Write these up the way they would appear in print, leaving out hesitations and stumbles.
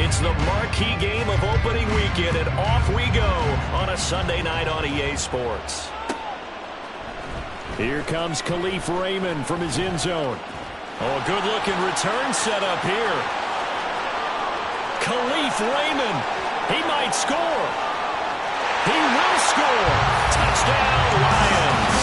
It's the marquee game of opening weekend, and off we go on a Sunday night on EA Sports. Here comes Kalif Raymond from his end zone. Oh, a good-looking return set up here. Kalif Raymond, he might score. He will score. Touchdown, Lions.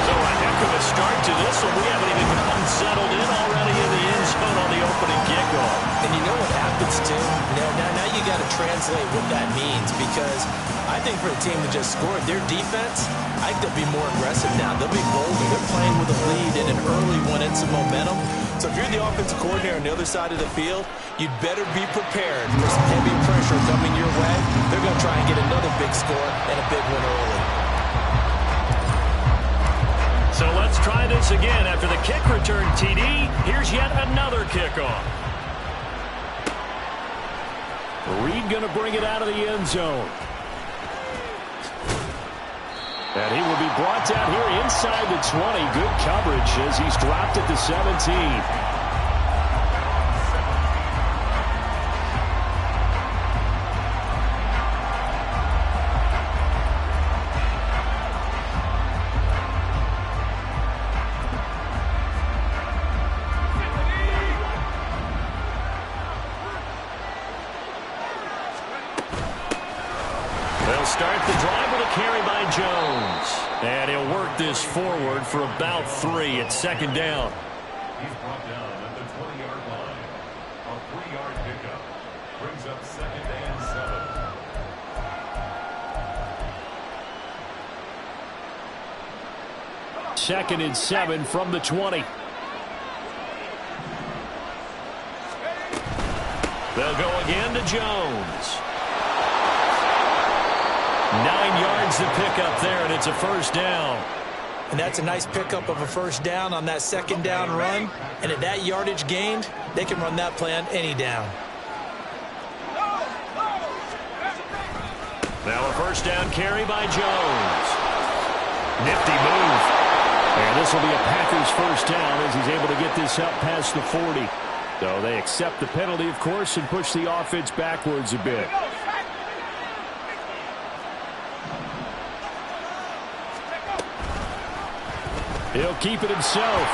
So a heck of a start to this one. We haven't even gotten settled in already in the end zone on the opening kickoff. And you know what happens, too? Now you got to translate what that means, because I think for a team to just score, their defense, I think they'll be more aggressive now. They'll be bolder. They're playing with a lead and an early one and some momentum. So if you're the offensive coordinator on the other side of the field, you'd better be prepared for some heavy pressure coming your way. They're going to try and get another big score and a big one early. So let's try this again. After the kick return TD, here's yet another kickoff. Reed going to bring it out of the end zone. And he will be brought down here inside the 20. Good coverage as he's dropped at the 17. Start the drive with a carry by Jones. And he'll work this forward for about 3 at second down. He's brought down at the 20-yard line. A 3-yard pickup brings up 2nd and 7. 2nd and 7 from the 20. They'll go again to Jones. 9 yards to pick up there, and it's a first down. And that's a nice pickup of a first down on that second down run. And at that yardage gained, they can run that play on any down. Now a first down carry by Jones. Nifty move. And this will be a Packers first down as he's able to get this up past the 40. So they accept the penalty, of course, and push the offense backwards a bit. He'll keep it himself.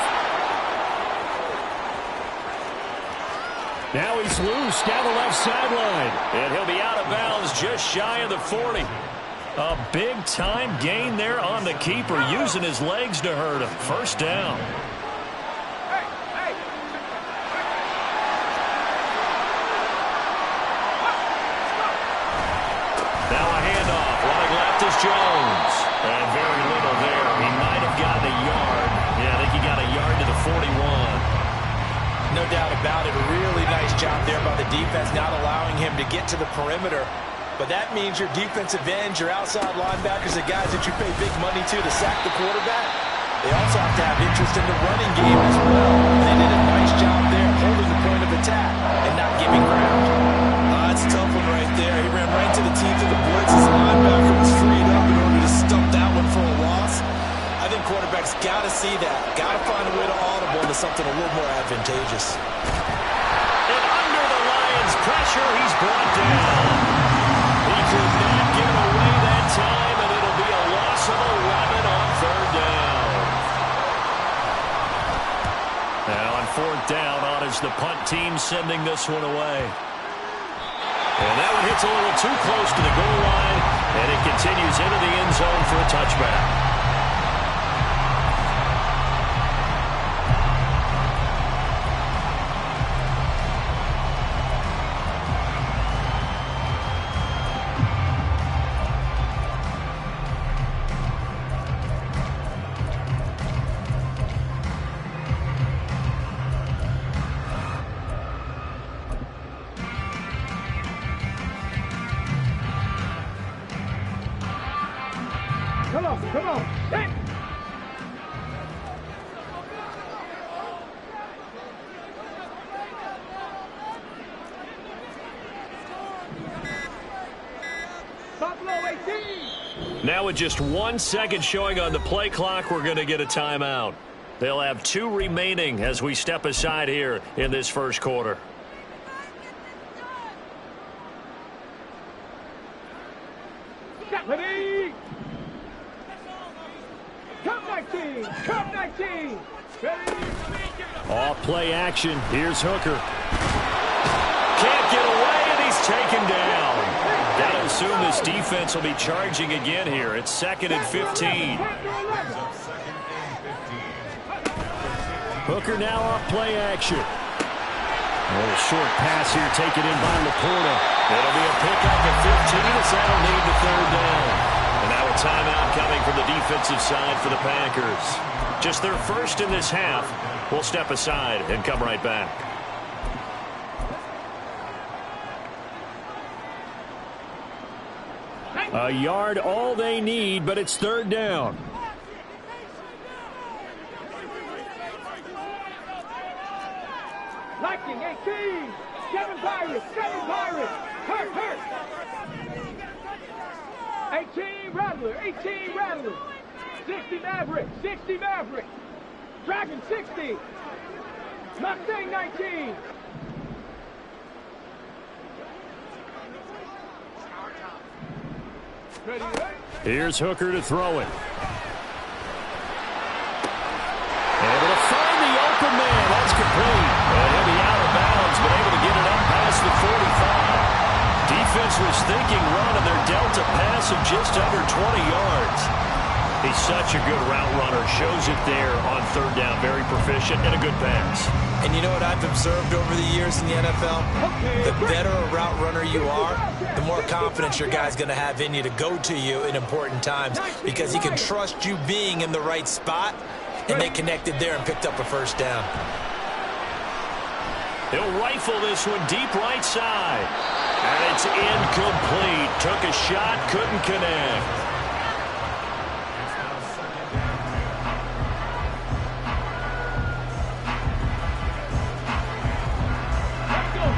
Now he's loose down the left sideline. And he'll be out of bounds just shy of the 40. A big-time gain there on the keeper, using his legs to hurt him. First down. Now a handoff. Running left is Jones. And very little there. He might have gotten a yard. Yeah, I think he got a yard to the 41. No doubt about it. A really nice job there by the defense, not allowing him to get to the perimeter. But that means your defensive ends, your outside linebackers, the guys that you pay big money to sack the quarterback, they also have to have interest in the running game as well. They did a nice job there holding the point of attack and not giving ground. That's a tough one right there. He ran right to the teeth of the blitz as the linebacker was freed up in order to stump that one for a loss. I think quarterbacks got to see that. Got to find a way to audible into something a little more advantageous. And under the Lions' pressure, he's brought down. He could not get away that time, and it'll be a loss of 11 on 3rd down. Now on 4th down, on is the punt team sending this one away. And that one hits a little too close to the goal line, and it continues into the end zone for a touchback. Come on. Hey. Now with just 1 second showing on the play clock, we're going to get a timeout. They'll have 2 remaining as we step aside here in this first quarter. 19. Come 19. Ready? Off play action. Here's Hooker. Can't get away, and he's taken down. Gotta assume this defense will be charging again here. It's 2nd and 15. Hooker now off play action. A little short pass here taken in by Laporta. It'll be a pickup at 15 as that'll lead to 3rd down. And now a timeout coming from the defensive side for the Packers. Just their first in this half. We'll step aside and come right back. A yard all they need, but it's 3rd down. Lightning 18. 7 Pirates. 7 Pirates. Hurt. 18 Rattler. 18 Rattler. 60 Maverick. 60 Maverick. Dragon 60. Mustang 19. Ready? Here's Hooker to throw it. Able to find the open man. That's complete. And he'll be out of bounds, but able to get it up past the 45. Defense was thinking run, and they're dealt a pass of just under 20 yards. He's such a good route runner. Shows it there on 3rd down. Very proficient and a good pass. And you know what I've observed over the years in the NFL? The better a route runner you are, the more confidence your guy's going to have in you to go to you in important times because he can trust you being in the right spot, and they connected there and picked up a 1st down. He'll rifle this one deep right side. And it's incomplete. Took a shot, couldn't connect.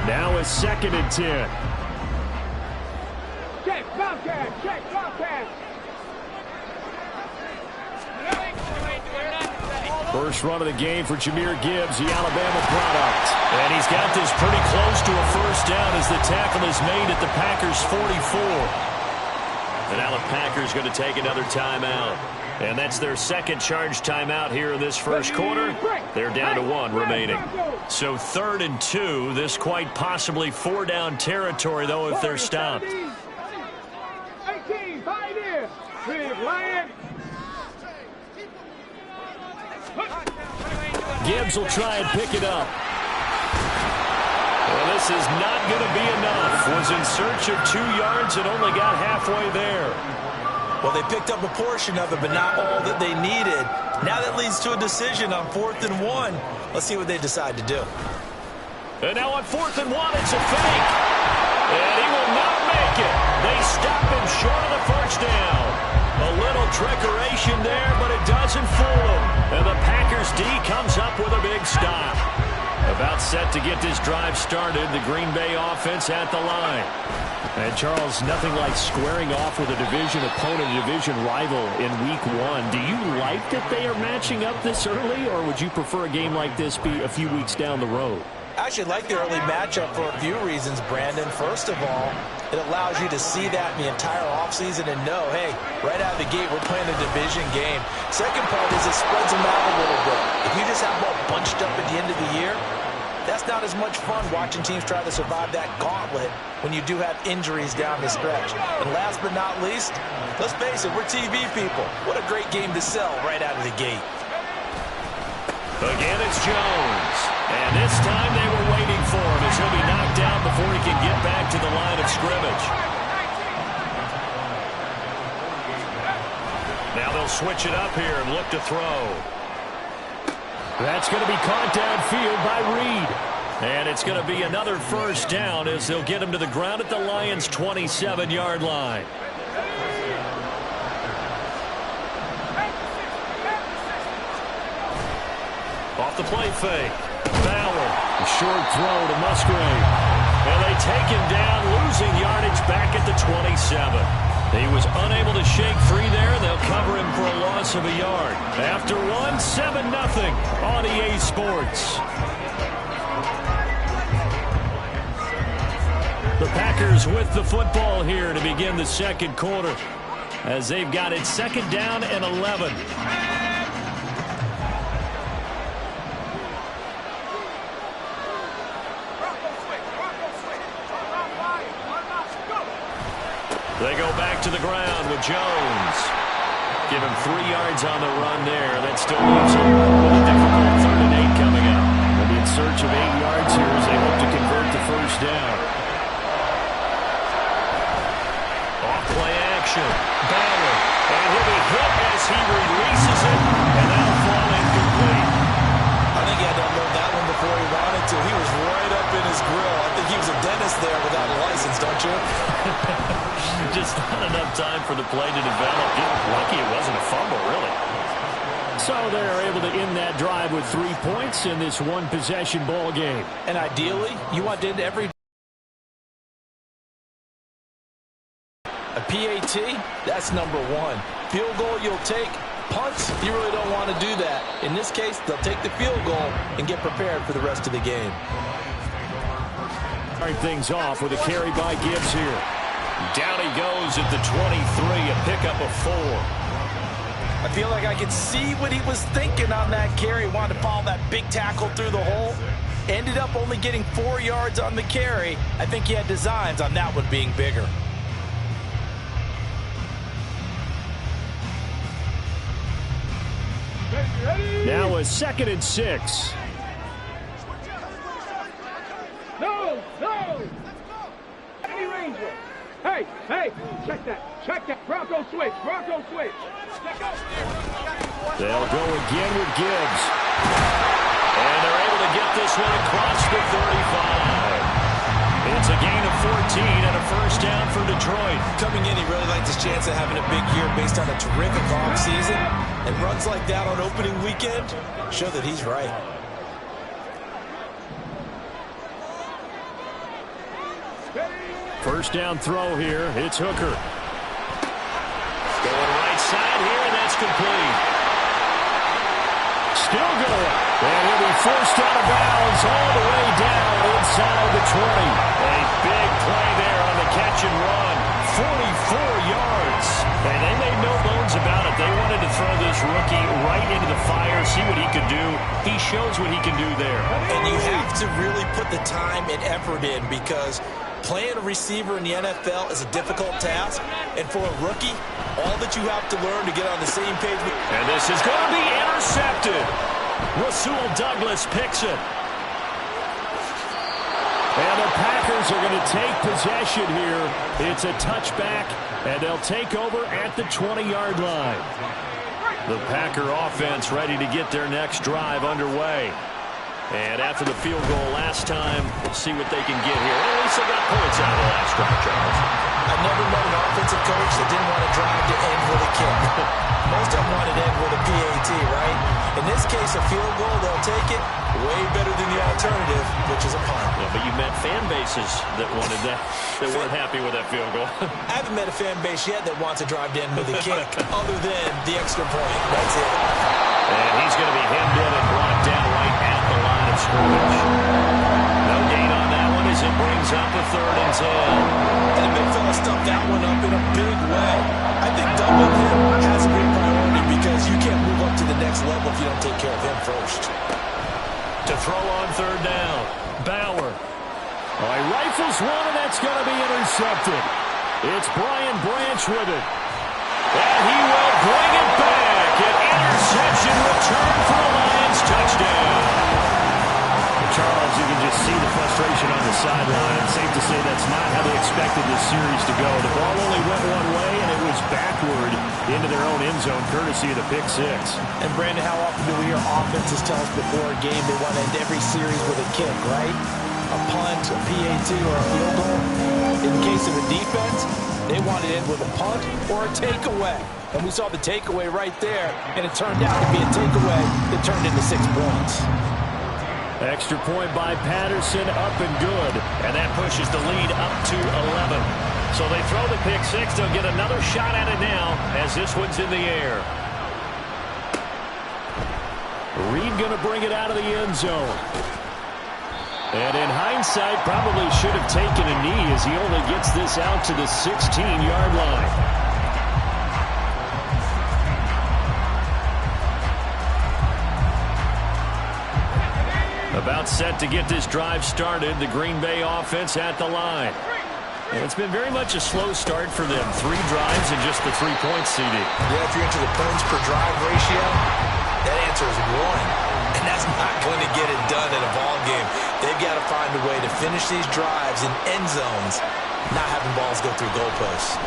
Now it's 2nd and 10. Check Bobcat. Check Bobcat. First run of the game for Jahmyr Gibbs, the Alabama product. And he's got this pretty close to a 1st down as the tackle is made at the Packers' 44. And now the Packers going to take another timeout. And that's their 2nd charge timeout here in this 1st quarter. They're down to 1 remaining. So 3rd and 2. This quite possibly 4-down territory, though, if they're stopped. 18, Pioneer. Big Lion. Gibbs will try and pick it up. Well, this is not going to be enough. Was in search of 2 yards and only got halfway there. Well, they picked up a portion of it, but not all that they needed. Now that leads to a decision on 4th and 1. Let's see what they decide to do. And now on 4th and 1, it's a fake. And he will not make it. They stop him short of the 1st down. A little trickeration there, but it doesn't fool him. And the Packers D comes up with a big stop. About set to get this drive started, the Green Bay offense at the line. And, Charles, nothing like squaring off with a division opponent, a division rival in Week 1. Do you like that they are matching up this early, or would you prefer a game like this be a few weeks down the road? I actually like the early matchup for a few reasons, Brandon. First of all, it allows you to see that in the entire offseason and know, hey, right out of the gate, we're playing a division game. Second part is it spreads them out a little bit. If you just have them all bunched up at the end of the year, that's not as much fun watching teams try to survive that gauntlet when you do have injuries down the stretch. And last but not least, let's face it, we're TV people. What a great game to sell right out of the gate. Again, it's Jones. And this time they were waiting for him as he'll be knocked down before he can get back to the line of scrimmage. Now they'll switch it up here and look to throw. That's going to be caught downfield by Reed. And it's going to be another 1st down as they'll get him to the ground at the Lions' 27-yard line. Off the play fake. Fowler. A short throw to Musgrave. And they take him down, losing yardage back at the 27. He was unable to shake free there. They'll cover him for a loss of a yard. After one, 7-0 on EA Sports. The Packers with the football here to begin the 2nd quarter as they've got it 2nd down and 11. to the ground with Jones. Give him 3 yards on the run there. That still leaves him with a difficult 3rd and 8 coming up. They'll be in search of 8 yards here as they hope to convert the first down. Off-play action. Bauer. And he'll be hit as he releases it, and that'll fall incomplete. I think he had to unload that one before he wanted to. He was right up in his grill. I think he was a dentist there without a license, don't you? Just not enough time for the play to develop. Lucky it wasn't a fumble, really. So they're able to end that drive with 3 points in this one-possession ball game. And ideally, you want to end every a PAT, that's number 1. Field goal you'll take. Punts, you really don't want to do that. In this case, they'll take the field goal and get prepared for the rest of the game. Start things off with a carry by Gibbs here. Down he goes at the 23, a pickup of 4. I feel like I could see what he was thinking on that carry. Wanted to follow that big tackle through the hole. Ended up only getting 4 yards on the carry. I think he had designs on that one being bigger. Now a 2nd and 6. No, no. Any Ranger. Hey, hey, check that. Check that. Bronco switch. Bronco switch. Check out. They'll go again with Gibbs. And they're able to get this one across the 35. It's a gain of 14 and a first down for Detroit. Coming in, he really liked his chance of having a big year based on a terrific offseason. And runs like that on opening weekend show that he's right. First down throw here. It's Hooker. Going right side here, and that's complete. Still going. And he'll be forced out of bounds all the way down inside the 20. A big play there on the catch and run. 44 yards. And they made no bones about it. They wanted to throw this rookie right into the fire, see what he could do. He shows what he can do there. And you have to really put the time and effort in because playing a receiver in the NFL is a difficult task. And for a rookie, all that you have to learn to get on the same page with... And this is going to be intercepted. Rasul Douglas picks it. And the Packers are going to take possession here. It's a touchback, and they'll take over at the 20-yard line. The Packer offense ready to get their next drive underway. And after the field goal last time, we'll see what they can get here. At least they got points out of the last drive, Charles. I've never met an offensive coach that didn't want to drive to end with a kick. Most of them wanted to end with a PAT, right? In this case, a field goal, they'll take it. Way better than the alternative, which is a punt. Yeah, but you met fan bases that wanted that, that weren't happy with that field goal. I haven't met a fan base yet that wants to drive to end with a kick, other than the extra point. That's it. And he's going to be hemmed in and brought down right at the line of scrimmage. No gain on that one as it brings up a 3rd and 10. And the big fella stuffed that one up in a big way. I think doubling him has a big priority because you can't move up to the next level if you don't take care of him first. To throw on 3rd down, Bauer. Oh, he rifles one, and that's going to be intercepted. It's Brian Branch with it. And he will bring it back. An interception return for the Lions. Touchdown. Charles, you can just see the frustration on the sideline. It's safe to say that's not how they expected this series to go. The ball only went one way, and it was backward into their own end zone, courtesy of the pick 6. And, Brandon, how often do we hear offenses tell us before a game they want to end every series with a kick, right? A punt, a PAT, or a field goal. In the case of a defense, they want to end with a punt or a takeaway. And we saw the takeaway right there, and it turned out to be a takeaway that turned into 6 points. Extra point by Patterson, up and good. And that pushes the lead up to 11. So they throw the pick 6. They'll get another shot at it now as this one's in the air. Reed going to bring it out of the end zone. And in hindsight, probably should have taken a knee as he only gets this out to the 16-yard line. About set to get this drive started. The Green Bay offense at the line. And it's been very much a slow start for them. 3 drives and just the 3 points, CD. Yeah, if you're into the points per drive ratio, that answer is 1. And that's not going to get it done in a ball game. They've got to find a way to finish these drives in end zones, not having balls go through goalposts.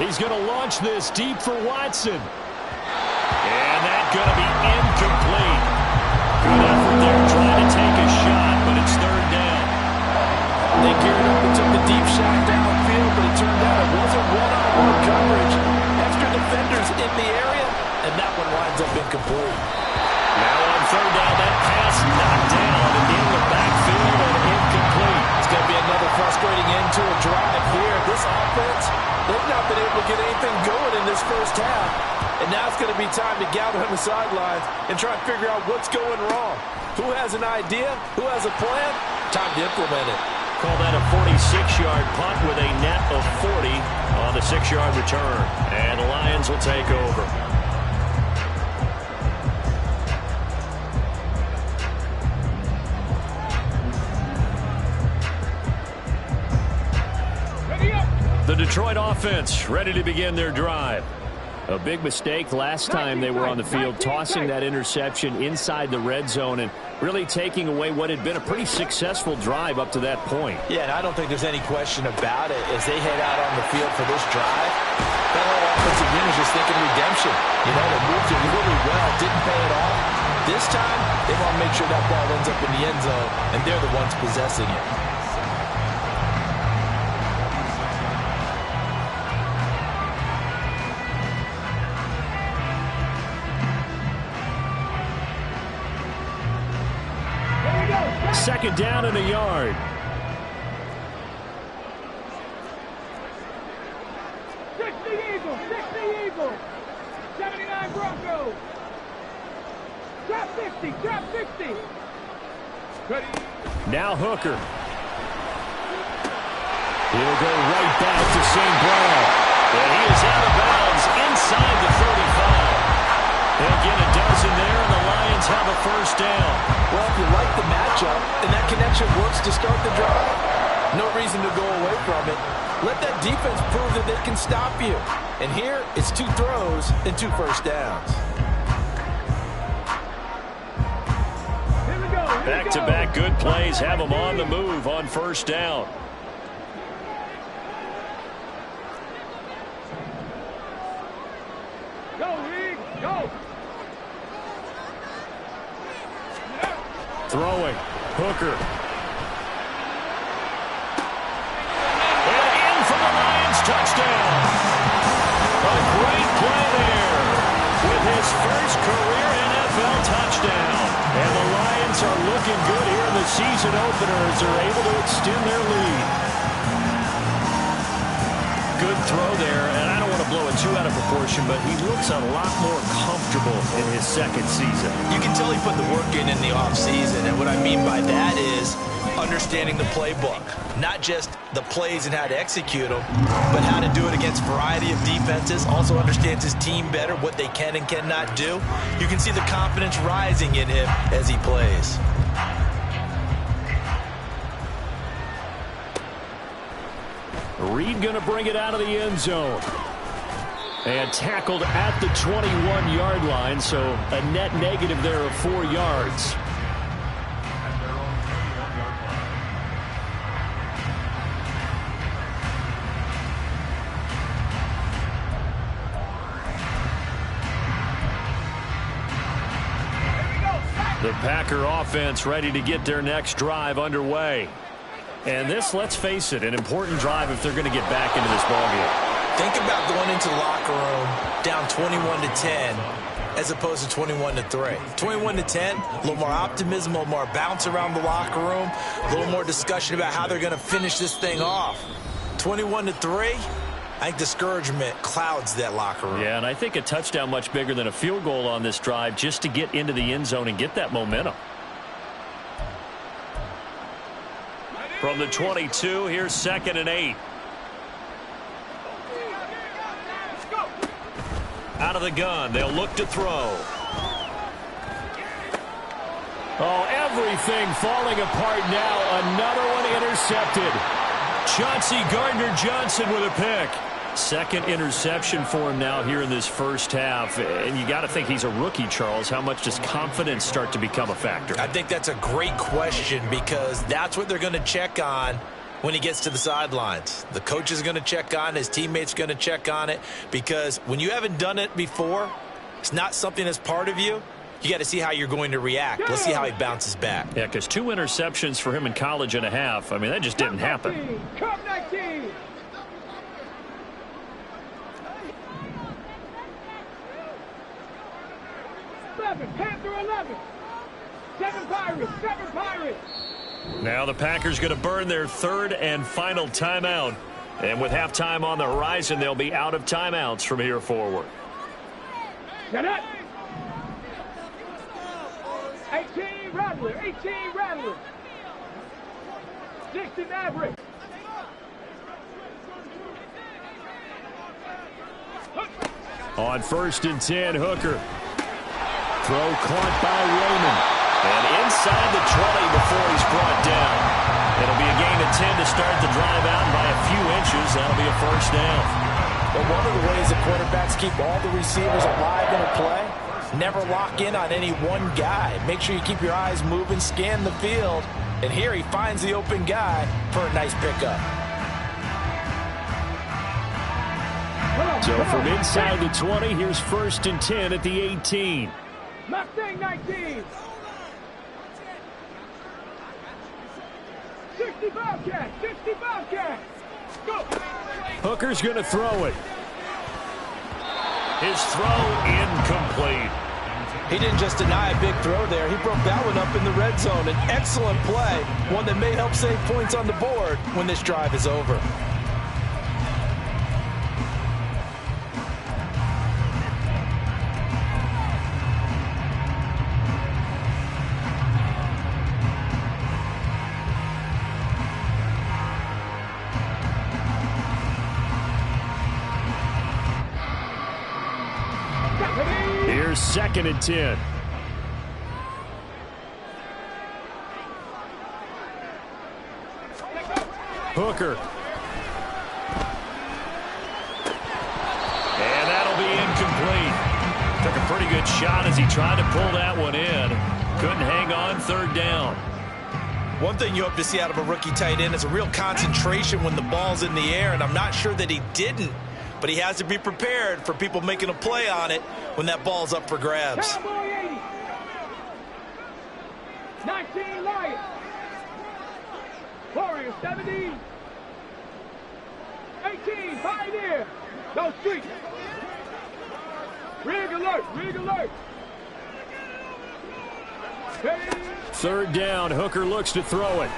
He's going to launch this deep for Watson. And that's going to be incomplete. Good effort there trying to take a shot, but it's 3rd down. They geared up and took the deep shot downfield, but it turned out it wasn't one-on-one coverage. Extra defenders in the area, and that one winds up incomplete. Now on 3rd down, that pass knocked down and in the backfield and incomplete. It's going to be another frustrating end to a drive here. This offense, they've not been able to get anything going in this first half. And now it's going to be time to gather on the sidelines and try to figure out what's going wrong. Who has an idea? Who has a plan? Time to implement it. Call that a 46-yard punt with a net of 40 on the 6-yard return. And the Lions will take over. The Detroit offense ready to begin their drive. A big mistake last time they were on the field, tossing that interception inside the red zone and really taking away what had been a pretty successful drive up to that point. Yeah, and I don't think there's any question about it. As they head out on the field for this drive, that whole offensive unit is just thinking redemption. You know, they moved it really well, didn't pay it off. This time, they want to make sure that ball ends up in the end zone, and they're the ones possessing it. Second down and a yard. Six the Eagles. 79 Broncos. Drop 50. Ready. Now Hooker. He'll go right back to St. Brown. And he is out of bounds inside the 35. They'll get a dozen there, and the Lions have a first down. Well, if you like the matchup and that connection works to start the drive, no reason to go away from it. Let that defense prove that they can stop you. And here, it's 2 throws and 2 first downs. Back-to-back good plays have them on the move on first down. Go, Reed, go. Throwing. Hooker. And in for the Lions touchdown. A great play there with his first career NFL touchdown. And the Lions are looking good here in the season opener as they're able to extend their lead. Good throw there, and I don't want to blow it too out of proportion, but he looks a lot more comfortable in his second season. You can tell he put the work in the offseason, and what I mean by that is understanding the playbook. Not just the plays and how to execute them, but how to do it against a variety of defenses. Also understands his team better, what they can and cannot do. You can see the confidence rising in him as he plays. Reed going to bring it out of the end zone. And tackled at the 21-yard line, so a net negative there of 4 yards. The Packer offense ready to get their next drive underway. And this, let's face it, an important drive if they're going to get back into this ballgame. Think about going into the locker room down 21-10 as opposed to 21-3. 21-10, a little more optimism, a little more bounce around the locker room, a little more discussion about how they're going to finish this thing off. 21-3, I think discouragement clouds that locker room. Yeah, and I think a touchdown much bigger than a field goal on this drive just to get into the end zone and get that momentum. From the 22, here's 2nd and 8. Out of the gun, they'll look to throw. Oh, everything falling apart now. Another one intercepted. Chauncey Gardner-Johnson with a pick. Second interception for him now here in this first half. And you got to think he's a rookie, Charles. How much does confidence start to become a factor? I think that's a great question because that's what they're going to check on when he gets to the sidelines. The coach is going to check on it. His teammates are going to check on it because when you haven't done it before, it's not something that's part of you. You got to see how you're going to react. Let's see how he bounces back. Yeah, because 2 interceptions for him in college and a half. I mean, that just didn't happen. Come 19. Panther 11. 7 Pirates. 7 Pirates. Now the Packers going to burn their third and final timeout. And with halftime on the horizon, they'll be out of timeouts from here forward. Get it. 18 Rattler. 18 Rattler. 60 Maverick. On 1st and 10, Hooker. Throw caught by Raymond. And inside the 20 before he's brought down. It'll be a gain of 10 to start the drive out, and by a few inches, that'll be a first down. But one of the ways the quarterbacks keep all the receivers alive in a play, never lock in on any one guy. Make sure you keep your eyes moving, scan the field. And here he finds the open guy for a nice pickup. So from inside the 20, here's 1st and 10 at the 18. Mustang 19. 60 Bobcat. 60 Bobcat. Go. Hooker's going to throw it. His throw incomplete. He didn't just deny a big throw there. He broke that one up in the red zone. An excellent play, one that may help save points on the board when this drive is over. Here's 2nd and 10. Hooker. And that'll be incomplete. Took a pretty good shot as he tried to pull that one in. Couldn't hang on, 3rd down. One thing you hope to see out of a rookie tight end is a real concentration when the ball's in the air, and I'm not sure that he didn't. But he has to be prepared for people making a play on it when that ball's up for grabs. Cowboy 80. 19 Lions. Warrior 70. 18 Pioneer. Go street. Rig alert. Rig alert. Ready. 3rd down. Hooker looks to throw it.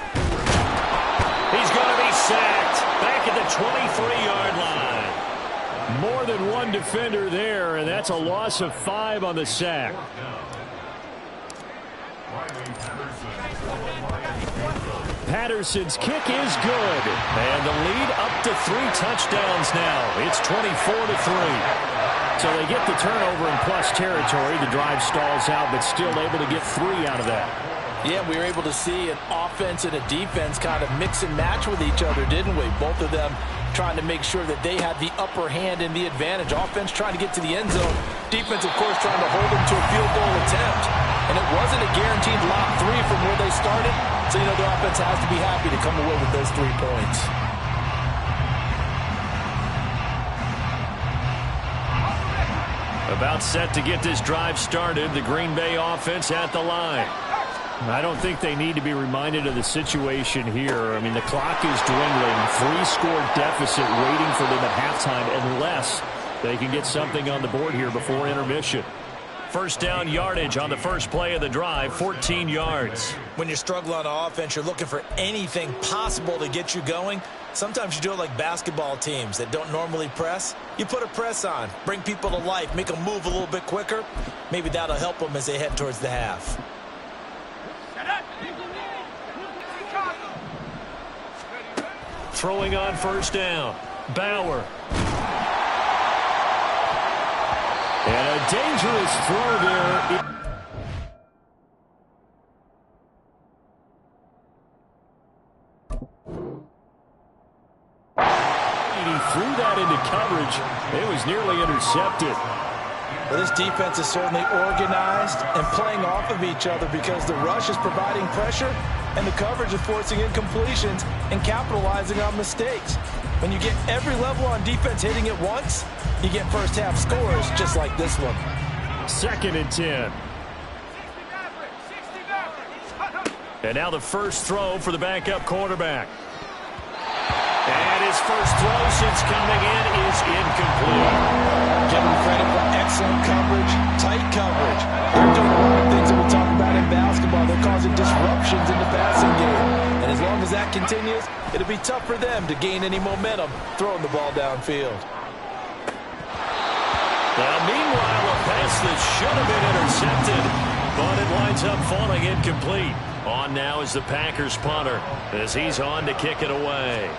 He's going to be sacked back at the 23-yard line. More than one defender there, and that's a loss of 5 on the sack. Patterson's kick is good, and the lead up to 3 touchdowns now. It's 24-3. So they get the turnover in plus territory. The drive stalls out, but still able to get 3 out of that. Yeah, we were able to see an offense and a defense kind of mix and match with each other, didn't we? Both of them trying to make sure that they had the upper hand and the advantage. Offense trying to get to the end zone. Defense, of course, trying to hold them to a field goal attempt. And it wasn't a guaranteed lock 3 from where they started. So, you know, the offense has to be happy to come away with those 3 points. About set to get this drive started. The Green Bay offense at the line. I don't think they need to be reminded of the situation here. I mean, the clock is dwindling. 3-score deficit waiting for them at halftime unless they can get something on the board here before intermission. First down yardage on the first play of the drive, 14 yards. When you're struggling on offense, you're looking for anything possible to get you going. Sometimes you do it like basketball teams that don't normally press. You put a press on, bring people to life, make them move a little bit quicker. Maybe that'll help them as they head towards the half. Throwing on first down, Bauer. And a dangerous throw there. He threw that into coverage. It was nearly intercepted. Well, this defense is certainly organized and playing off of each other because the rush is providing pressure and the coverage is forcing incompletions and capitalizing on mistakes. When you get every level on defense hitting it once, you get first half scores just like this one. 2nd and 10. And now the first throw for the backup quarterback. And his first throw since coming in is incomplete. Give him credit for excellent coverage, tight coverage. They're doing a lot of things that we talk about in basketball. They're causing disruptions in the passing game. And as long as that continues, it'll be tough for them to gain any momentum throwing the ball downfield. Now, meanwhile, a pass that should have been intercepted, but it winds up falling incomplete. On now is the Packers punter as he's on to kick it away.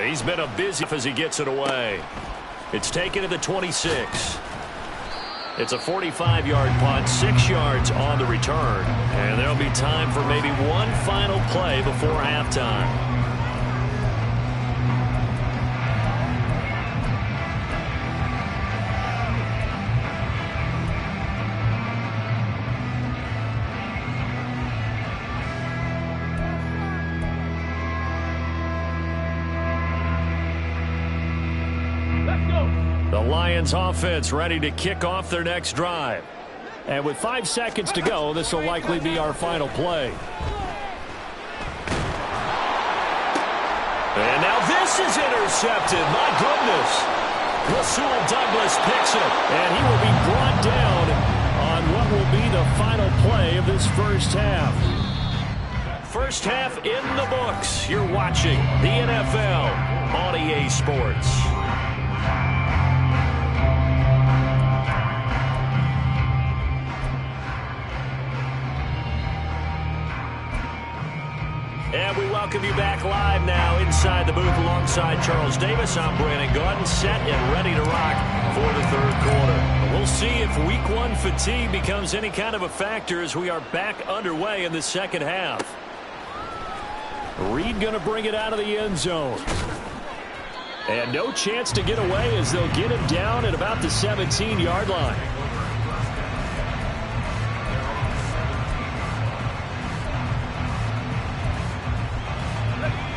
He's been a busy as he gets it away. It's taken to the 26. It's a 45-yard punt, 6 yards on the return. And there'll be time for maybe one final play before halftime. The Lions offense ready to kick off their next drive. And with 5 seconds to go, this will likely be our final play. And now this is intercepted. My goodness. Rasul Douglas picks it, and he will be brought down on what will be the final play of this first half. First half in the books. You're watching the NFL on EA Sports. And we welcome you back live now inside the booth alongside Charles Davis. I'm Brandon Gaudin, set and ready to rock for the third quarter. We'll see if week one fatigue becomes any kind of a factor as we are back underway in the second half. Reed going to bring it out of the end zone. And no chance to get away as they'll get him down at about the 17-yard line.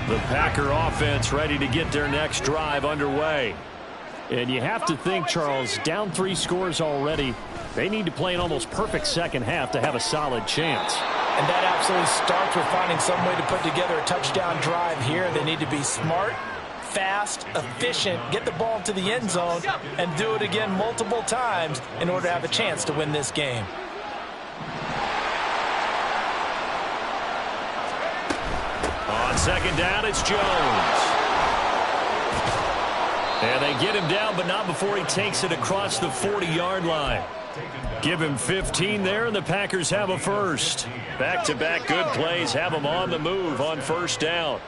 The Packer offense ready to get their next drive underway. And you have to think, Charles, down 3 scores already. They need to play an almost perfect second half to have a solid chance. And that absolutely starts with finding some way to put together a touchdown drive here. They need to be smart, fast, efficient, get the ball to the end zone, and do it again multiple times in order to have a chance to win this game. On second down, it's Jones. And they get him down, but not before he takes it across the 40-yard line. Give him 15 there, and the Packers have a first. Back-to-back good plays have them on the move on first down.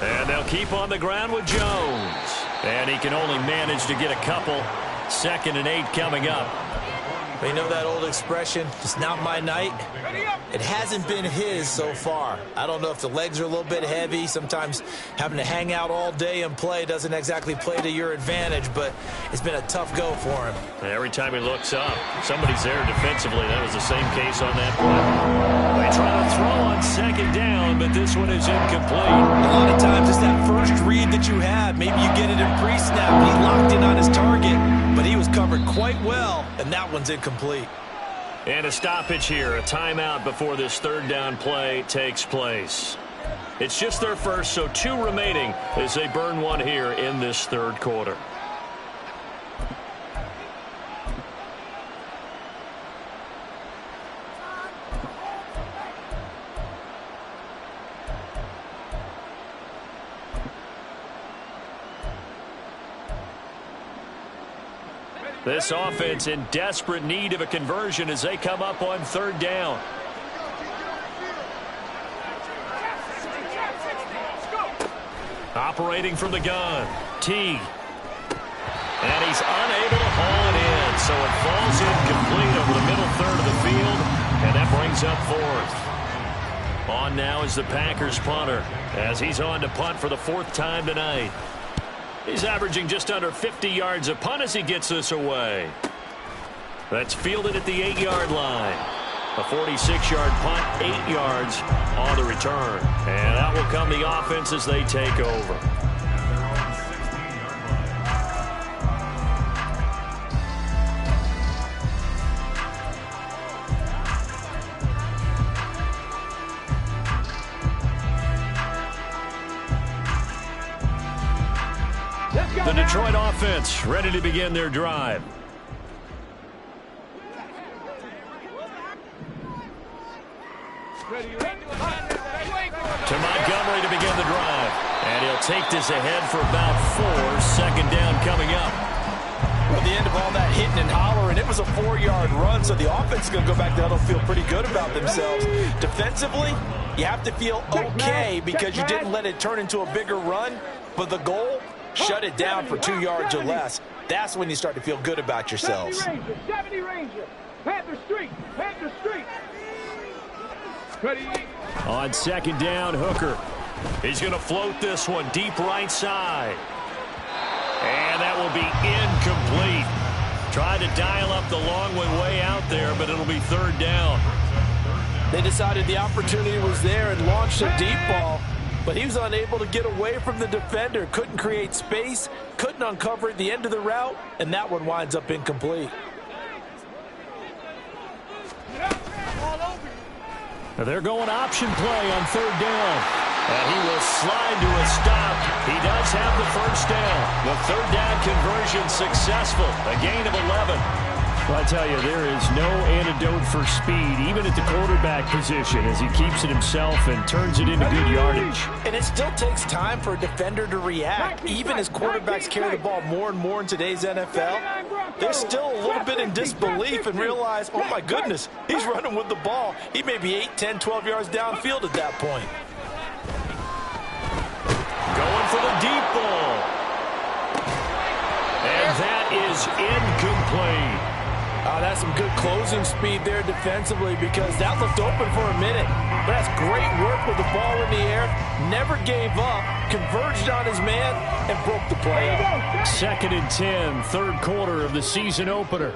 And they'll keep on the ground with Jones. And he can only manage to get a couple. 2nd and 8 coming up. You know that old expression, it's not my night? It hasn't been his so far. I don't know if the legs are a little bit heavy. Sometimes having to hang out all day and play doesn't exactly play to your advantage, but it's been a tough go for him. Every time he looks up, somebody's there defensively. That was the same case on that play. They try to throw on second down, but this one is incomplete. A lot of times it's that first read that you have. Maybe you get it in pre-snap. He locked in on his target, but he was covered quite well, and that one's incomplete. And a stoppage here, a timeout before this third down play takes place. It's just their first, so 2 remaining as they burn one here in this third quarter. This offense in desperate need of a conversion as they come up on third down. Operating from the gun, Teague. And he's unable to haul it in, so it falls incomplete over the middle third of the field. And that brings up 4th. On now is the Packers punter as he's on to punt for the 4th time tonight. He's averaging just under 50 yards a punt as he gets this away. That's fielded at the 8-yard line. A 46-yard punt, 8 yards on the return. And out will come the offense as they take over. The Detroit offense ready to begin their drive. To Montgomery to begin the drive. And he'll take this ahead for about 4. Second down coming up. Well, the end of all that hitting and hollering, it was a 4-yard run, so the offense is going to go back there and feel pretty good about themselves. Defensively, you have to feel okay because you didn't let it turn into a bigger run, but the goal, shut it down for 2 yards or less. That's when you start to feel good about yourselves. 70 Ranger. Panther Street. Panther Street. Ready. On second down, Hooker. He's going to float this one deep right side. And that will be incomplete. Tried to dial up the long one way out there, but it'll be 3rd down. They decided the opportunity was there and launched a deep ball, but he was unable to get away from the defender. Couldn't create space, couldn't uncover at the end of the route, and that one winds up incomplete. They're going option play on 3rd down. And he will slide to a stop. He does have the 1st down. The 3rd down conversion successful. A gain of 11. Well, I tell you, there is no antidote for speed, even at the quarterback position, as he keeps it himself and turns it into good yardage. And it still takes time for a defender to react. Even as quarterbacks carry the ball more and more in today's NFL, they're still a little bit in disbelief and realize, oh my goodness, he's running with the ball. He may be 8, 10, 12 yards downfield at that point. Going for the deep ball. And that is incomplete. That's some good closing speed there defensively because that looked open for a minute. But that's great work with the ball in the air. Never gave up, converged on his man, and broke the play up. 2nd and 10, 3rd quarter of the season opener.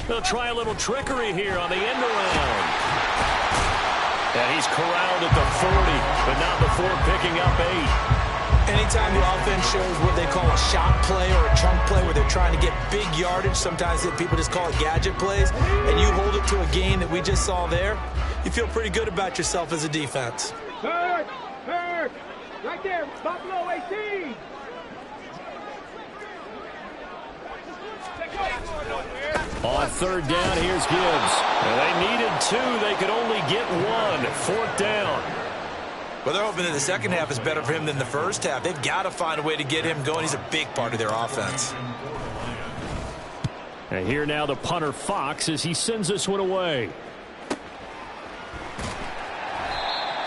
They'll try a little trickery here on the end around. And he's corralled at the 40, but not before picking up 8. Anytime the offense shows what they call a shot play or a chunk play where they're trying to get big yardage, sometimes people just call it gadget plays, and you hold it to a gain that we just saw there, you feel pretty good about yourself as a defense. Third. Right there, Buffalo 18. On 3rd down, here's Gibbs. And they needed 2. They could only get 1. 4th down. Well, they're hoping that the second half is better for him than the first half. They've got to find a way to get him going. He's a big part of their offense. And here now the punter Fox as he sends this one away.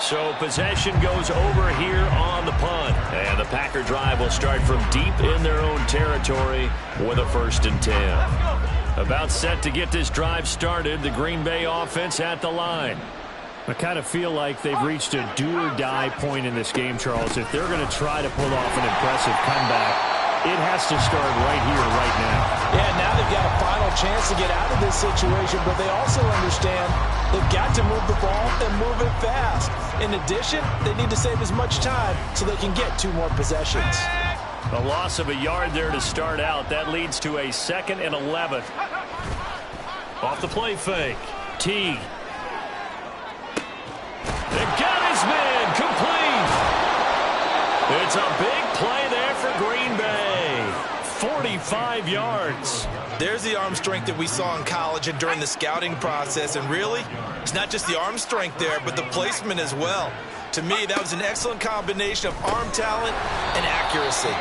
So possession goes over here on the punt. And the Packer drive will start from deep in their own territory with a 1st and 10. About set to get this drive started, the Green Bay offense at the line. I kind of feel like they've reached a do-or-die point in this game, Charles. If they're going to try to pull off an impressive comeback, it has to start right here, right now. Yeah, now they've got a final chance to get out of this situation, but they also understand they've got to move the ball and move it fast. In addition, they need to save as much time so they can get 2 more possessions. A loss of a yard there to start out. That leads to a 2nd and 11. Off the play fake. Teague. They got his man complete. It's a big play there for Green Bay. 45 yards. There's the arm strength that we saw in college and during the scouting process. And really, it's not just the arm strength there, but the placement as well. To me, that was an excellent combination of arm talent and accuracy.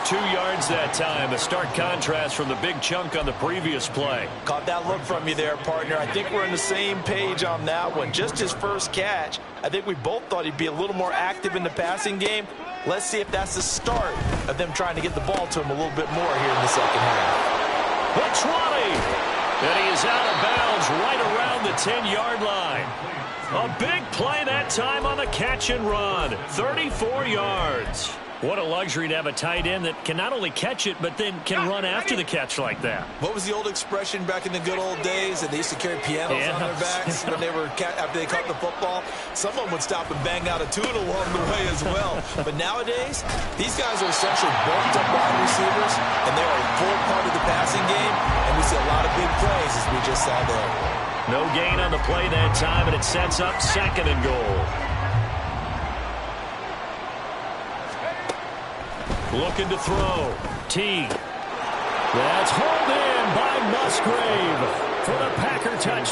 2 yards that time. A stark contrast from the big chunk on the previous play. Caught that look from you there, partner. I think we're on the same page on that one. Just his first catch. I think we both thought he'd be a little more active in the passing game. Let's see if that's the start of them trying to get the ball to him a little bit more here in the second half. The 20. And he is out of bounds right around the 10-yard line. A big play that time on the catch and run. 34 yards. What a luxury to have a tight end that can not only catch it, but then can run after the catch like that. What was the old expression back in the good old days? And they used to carry pianos on their backs when they were after they caught the football. Someone would stop and bang out a tune along the way as well. But nowadays, these guys are essentially bulked up wide receivers, and they are a full part of the passing game. And we see a lot of big plays, as we just saw there. No gain on the play that time, and it sets up 2nd and goal. Looking to throw. T. That's hauled in by Musgrave for the Packer touchdown.